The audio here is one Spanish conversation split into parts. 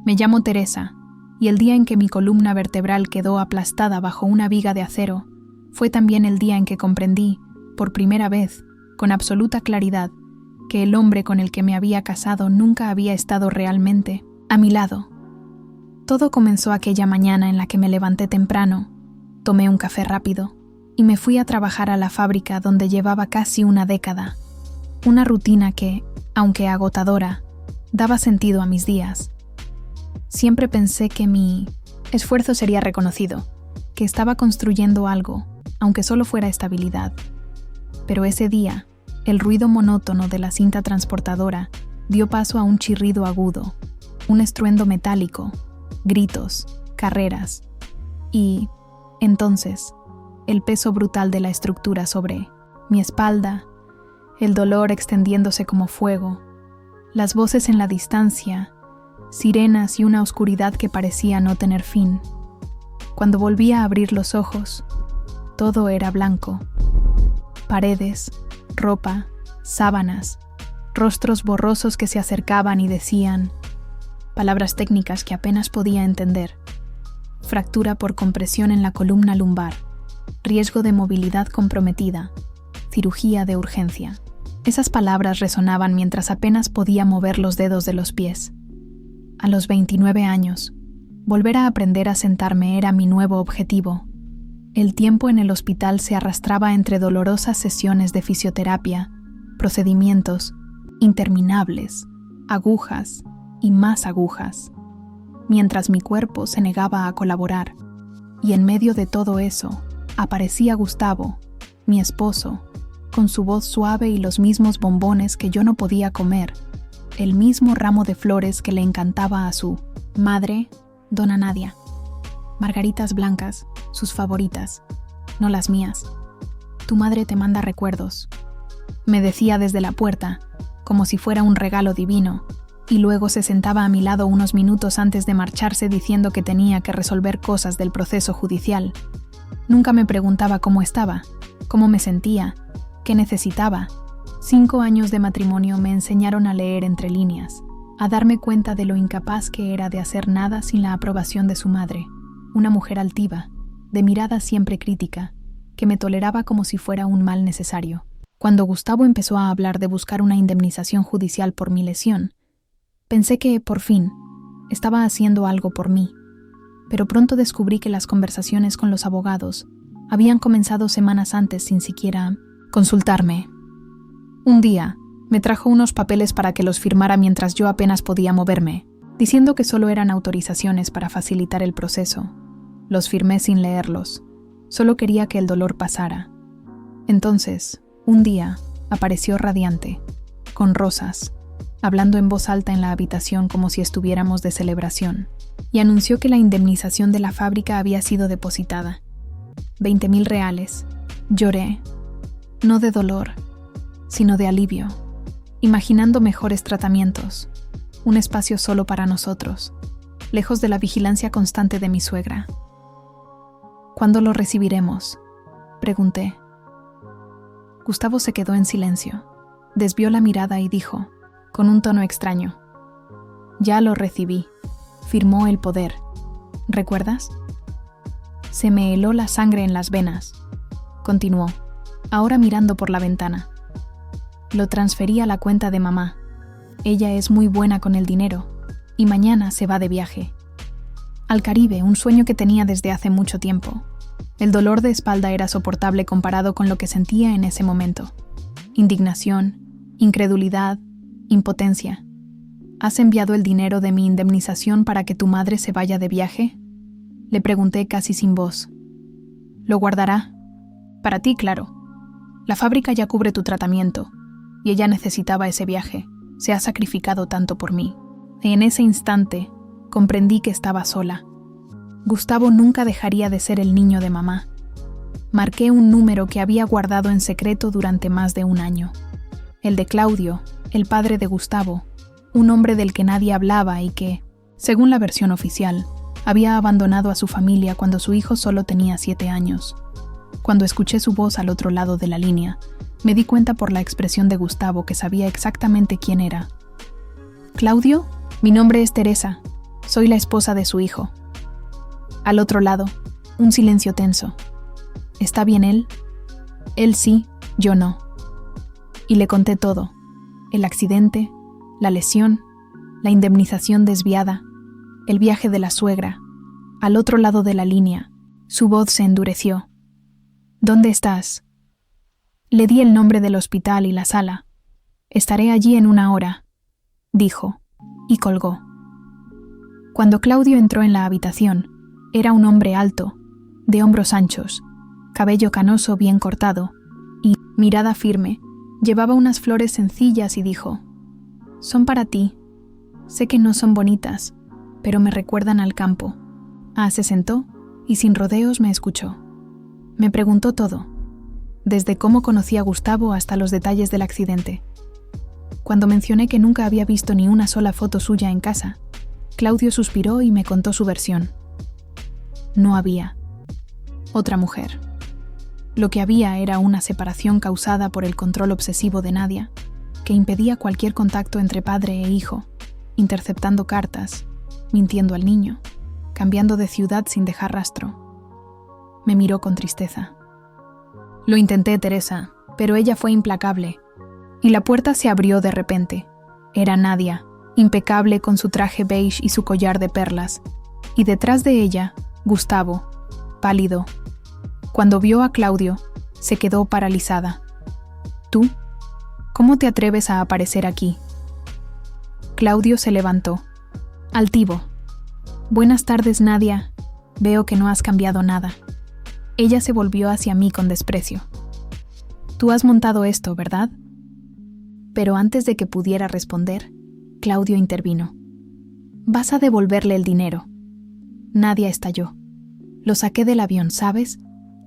Me llamo Teresa, y el día en que mi columna vertebral quedó aplastada bajo una viga de acero, fue también el día en que comprendí, por primera vez, con absoluta claridad, que el hombre con el que me había casado nunca había estado realmente a mi lado. Todo comenzó aquella mañana en la que me levanté temprano, tomé un café rápido y me fui a trabajar a la fábrica donde llevaba casi una década. Una rutina que, aunque agotadora, daba sentido a mis días. Siempre pensé que mi esfuerzo sería reconocido, que estaba construyendo algo, aunque solo fuera estabilidad. Pero ese día, el ruido monótono de la cinta transportadora dio paso a un chirrido agudo, un estruendo metálico, gritos, carreras y, entonces, el peso brutal de la estructura sobre mi espalda, el dolor extendiéndose como fuego, las voces en la distancia, sirenas y una oscuridad que parecía no tener fin. Cuando volví a abrir los ojos, todo era blanco. Paredes, ropa, sábanas, rostros borrosos que se acercaban y decían, palabras técnicas que apenas podía entender, fractura por compresión en la columna lumbar, riesgo de movilidad comprometida, cirugía de urgencia. Esas palabras resonaban mientras apenas podía mover los dedos de los pies. A los 29 años, volver a aprender a sentarme era mi nuevo objetivo. El tiempo en el hospital se arrastraba entre dolorosas sesiones de fisioterapia, procedimientos interminables, agujas y más agujas, mientras mi cuerpo se negaba a colaborar. Y en medio de todo eso, aparecía Gustavo, mi esposo, con su voz suave y los mismos bombones que yo no podía comer, el mismo ramo de flores que le encantaba a su madre, Dona Nadia. Margaritas blancas, sus favoritas, no las mías. Tu madre te manda recuerdos, me decía desde la puerta, como si fuera un regalo divino, y luego se sentaba a mi lado unos minutos antes de marcharse diciendo que tenía que resolver cosas del proceso judicial. Nunca me preguntaba cómo estaba, cómo me sentía, qué necesitaba. 5 años de matrimonio me enseñaron a leer entre líneas, a darme cuenta de lo incapaz que era de hacer nada sin la aprobación de su madre, una mujer altiva, de mirada siempre crítica, que me toleraba como si fuera un mal necesario. Cuando Gustavo empezó a hablar de buscar una indemnización judicial por mi lesión, pensé que, por fin, estaba haciendo algo por mí, pero pronto descubrí que las conversaciones con los abogados habían comenzado semanas antes sin siquiera consultarme. Un día, me trajo unos papeles para que los firmara mientras yo apenas podía moverme, diciendo que solo eran autorizaciones para facilitar el proceso. Los firmé sin leerlos. Solo quería que el dolor pasara. Entonces, un día, apareció radiante, con rosas, hablando en voz alta en la habitación como si estuviéramos de celebración, y anunció que la indemnización de la fábrica había sido depositada. 20,000 reales. Lloré, no de dolor, sino de alivio, imaginando mejores tratamientos, un espacio solo para nosotros, lejos de la vigilancia constante de mi suegra. ¿Cuándo lo recibiremos?, pregunté. Gustavo se quedó en silencio, desvió la mirada y dijo, con un tono extraño, ya lo recibí, firmó el poder. ¿Recuerdas? Se me heló la sangre en las venas. Continuó, ahora mirando por la ventana. Lo transferí a la cuenta de mamá. Ella es muy buena con el dinero y mañana se va de viaje. Al Caribe, un sueño que tenía desde hace mucho tiempo. El dolor de espalda era soportable comparado con lo que sentía en ese momento. Indignación, incredulidad, impotencia. ¿Has enviado el dinero de mi indemnización para que tu madre se vaya de viaje?, le pregunté casi sin voz. ¿Lo guardará? Para ti, claro. La fábrica ya cubre tu tratamiento, y ella necesitaba ese viaje. Se ha sacrificado tanto por mí. Y en ese instante, comprendí que estaba sola. Gustavo nunca dejaría de ser el niño de mamá. Marqué un número que había guardado en secreto durante más de un año. El de Claudio, el padre de Gustavo, un hombre del que nadie hablaba y que, según la versión oficial, había abandonado a su familia cuando su hijo solo tenía 7 años. Cuando escuché su voz al otro lado de la línea, me di cuenta por la expresión de Gustavo que sabía exactamente quién era. «¿Claudio? Mi nombre es Teresa. Soy la esposa de su hijo. Al otro lado, un silencio tenso. ¿Está bien él? Él sí, yo no. Y le conté todo. El accidente, la lesión, la indemnización desviada, el viaje de la suegra. Al otro lado de la línea, su voz se endureció. ¿Dónde estás? Le di el nombre del hospital y la sala. Estaré allí en 1 hora, dijo, y colgó. Cuando Claudio entró en la habitación, era un hombre alto, de hombros anchos, cabello canoso bien cortado, y, mirada firme, llevaba unas flores sencillas y dijo: «Son para ti. Sé que no son bonitas, pero me recuerdan al campo». Se sentó y sin rodeos me escuchó. Me preguntó todo, desde cómo conocí a Gustavo hasta los detalles del accidente. Cuando mencioné que nunca había visto ni una sola foto suya en casa, Claudio suspiró y me contó su versión. No había otra mujer. Lo que había era una separación causada por el control obsesivo de Nadia, que impedía cualquier contacto entre padre e hijo, interceptando cartas, mintiendo al niño, cambiando de ciudad sin dejar rastro. Me miró con tristeza. Lo intenté, Teresa, pero ella fue implacable. Y la puerta se abrió de repente. Era Nadia, impecable con su traje beige y su collar de perlas. Y detrás de ella, Gustavo, pálido. Cuando vio a Claudio, se quedó paralizada. ¿Tú? ¿Cómo te atreves a aparecer aquí? Claudio se levantó. Altivo. Buenas tardes, Nadia. Veo que no has cambiado nada. Ella se volvió hacia mí con desprecio. Tú has montado esto, ¿verdad? Pero antes de que pudiera responder, Claudio intervino. Vas a devolverle el dinero. Nadia estalló. Lo saqué del avión, ¿sabes?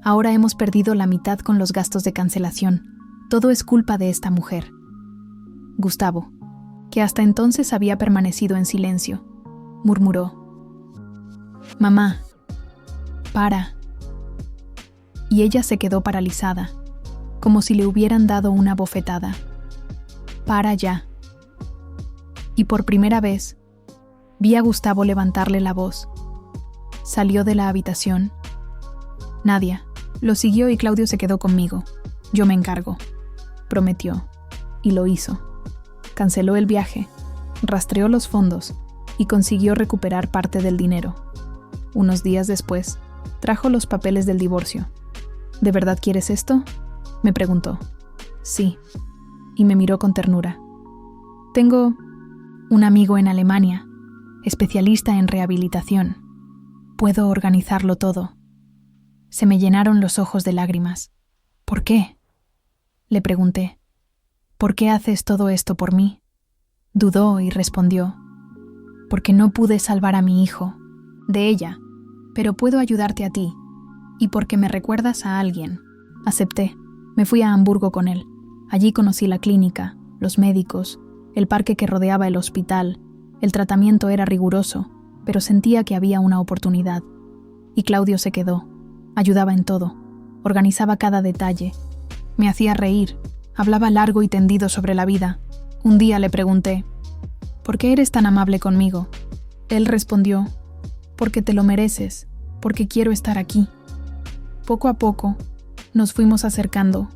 Ahora hemos perdido la mitad con los gastos de cancelación. Todo es culpa de esta mujer. Gustavo, que hasta entonces había permanecido en silencio, murmuró. Mamá, para. Y ella se quedó paralizada, como si le hubieran dado una bofetada. Para ya. Y por primera vez, vi a Gustavo levantarle la voz. Salió de la habitación. Nadia lo siguió y Claudio se quedó conmigo. Yo me encargo, prometió, y lo hizo. Canceló el viaje, rastreó los fondos y consiguió recuperar parte del dinero. Unos días después, trajo los papeles del divorcio. ¿De verdad quieres esto?, me preguntó. Sí, y me miró con ternura. Tengo un amigo en Alemania, especialista en rehabilitación. Puedo organizarlo todo. Se me llenaron los ojos de lágrimas. ¿Por qué?, le pregunté. ¿Por qué haces todo esto por mí? Dudó y respondió. Porque no pude salvar a mi hijo, de ella, pero puedo ayudarte a ti. Y porque me recuerdas a alguien. Acepté. Me fui a Hamburgo con él. Allí conocí la clínica, los médicos, el parque que rodeaba el hospital. El tratamiento era riguroso, pero sentía que había una oportunidad. Y Claudio se quedó. Ayudaba en todo. Organizaba cada detalle. Me hacía reír. Hablaba largo y tendido sobre la vida. Un día le pregunté, ¿por qué eres tan amable conmigo? Él respondió, porque te lo mereces, porque quiero estar aquí. Poco a poco, nos fuimos acercando.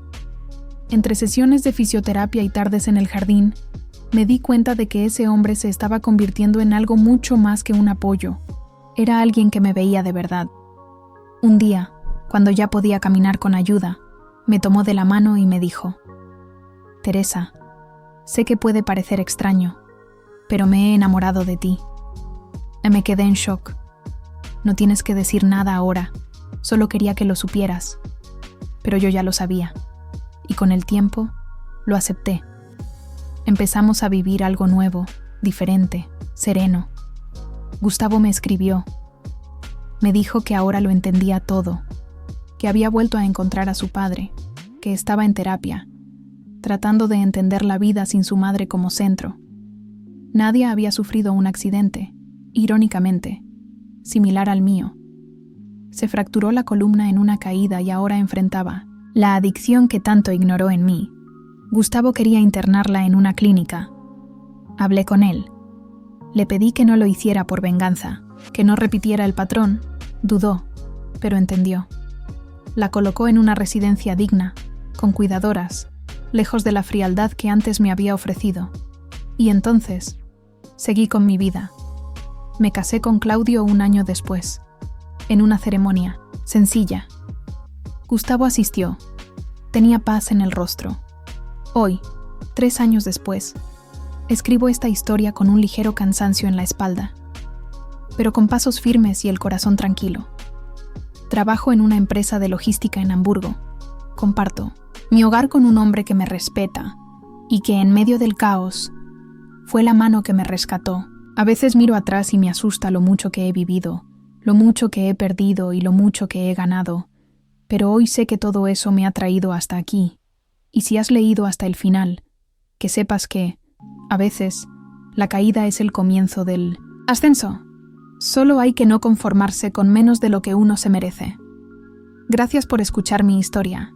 Entre sesiones de fisioterapia y tardes en el jardín, me di cuenta de que ese hombre se estaba convirtiendo en algo mucho más que un apoyo. Era alguien que me veía de verdad. Un día, cuando ya podía caminar con ayuda, me tomó de la mano y me dijo, Teresa, sé que puede parecer extraño, pero me he enamorado de ti. Me quedé en shock. No tienes que decir nada ahora, solo quería que lo supieras. Pero yo ya lo sabía, y con el tiempo lo acepté. Empezamos a vivir algo nuevo, diferente, sereno. Gustavo me escribió. Me dijo que ahora lo entendía todo, que había vuelto a encontrar a su padre, que estaba en terapia, tratando de entender la vida sin su madre como centro. Nadia había sufrido un accidente, irónicamente, similar al mío. Se fracturó la columna en una caída y ahora enfrentaba la adicción que tanto ignoró en mí. Gustavo quería internarla en una clínica. Hablé con él. Le pedí que no lo hiciera por venganza, que no repitiera el patrón. Dudó, pero entendió. La colocó en una residencia digna, con cuidadoras, lejos de la frialdad que antes me había ofrecido. Y entonces, seguí con mi vida. Me casé con Claudio un año después, en una ceremonia sencilla. Gustavo asistió. Tenía paz en el rostro. Hoy, 3 años después, escribo esta historia con un ligero cansancio en la espalda, pero con pasos firmes y el corazón tranquilo. Trabajo en una empresa de logística en Hamburgo. Comparto mi hogar con un hombre que me respeta y que en medio del caos fue la mano que me rescató. A veces miro atrás y me asusta lo mucho que he vivido, lo mucho que he perdido y lo mucho que he ganado, pero hoy sé que todo eso me ha traído hasta aquí. Y si has leído hasta el final, que sepas que, a veces, la caída es el comienzo del ascenso. Solo hay que no conformarse con menos de lo que uno se merece. Gracias por escuchar mi historia.